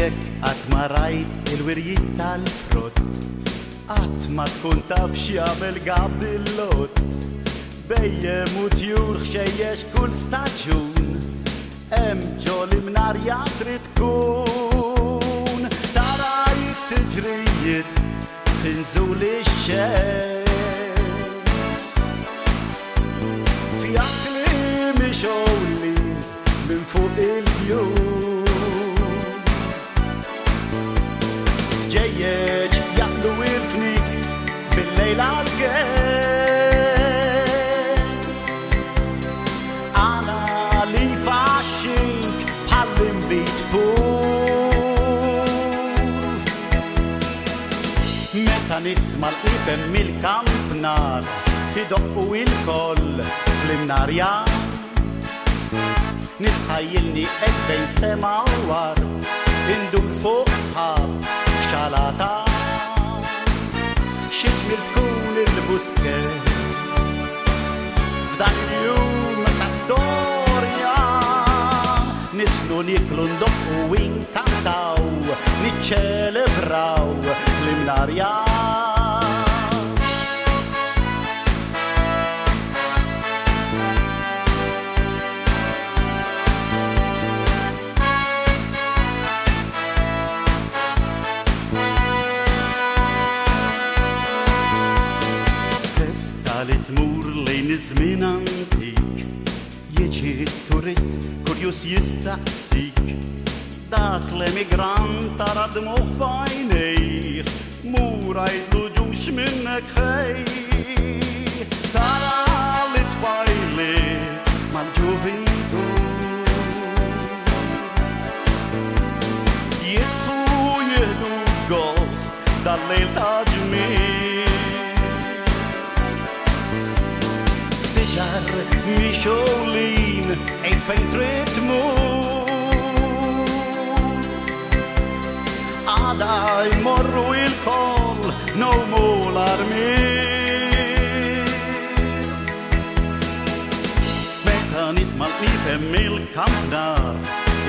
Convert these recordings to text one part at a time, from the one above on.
jekk qatt ma rajt il-wirjiet tal-frott, qatt ma tkun taf x'jagħmel gabillott. Bejjem u tjur xejjex kull staġun, hemm ġol imnarja trid tkun. Tara t-tiġrijiet tinżul ix-xejn, fija kliem ixowlin minn fuq il-bjut. Ġejjeġ jaqlu il-fnik bil-lejl għal-gen, għana li faxxink bħall-imbit pur. Meta nisma l-qibem mill-kampnar tidoqqu il-koll fl-imnarja, nistħajjilni bejn sema u art, indur fuq sħab f'xalata, xi ġmiel tkun il-buske f'dan il-jum ta' storja. Nislu niklu ndoqqu u inkantaw, niċċelebraw l-imnarja. Li tmur lejn iż-żmien antik, jiġi turist kurjus jistaqsik, dak l-emigrant tara dmuħ f'għajnejh, mur għajdlu ġux minnek ħej. Tara li tfajliet mal-ġuventu, jieħdu gost dal-lejl ta' ġmien. Siġar mixolin ejn fejn trid tmur, għada jmorru il-koll nomu l-armir. Meta nisma l-qibem mill-kampnar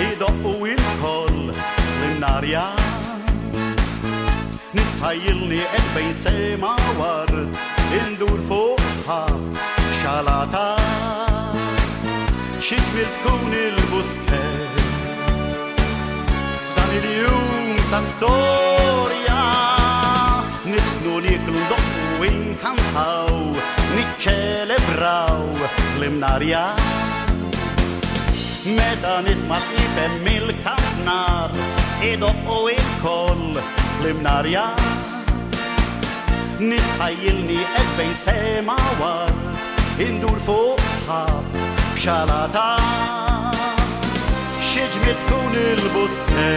idoqqu il-koll l-imnarja, nistħajjilni bejn sema ward, indur fuq sħab f'xalata, xi ġmiel tkun il-buske f'dan il-jum ta' storja. Nislu niklu ndoqqu inkantaw, niċċelebraw l-imnarja. Meta nisma' l-qibem mill-kampnar idoqqu il-koll l-imnarja, nistħajjilni bejn sema ward, indur fuq sħab f'xalata, xi ġmiel tkun il-buske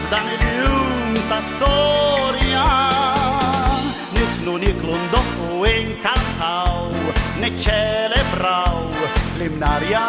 f'dan il-jum ta' storja. Nislu niklu ndoqqu inkantaw, niċċelebraw l-imnarja.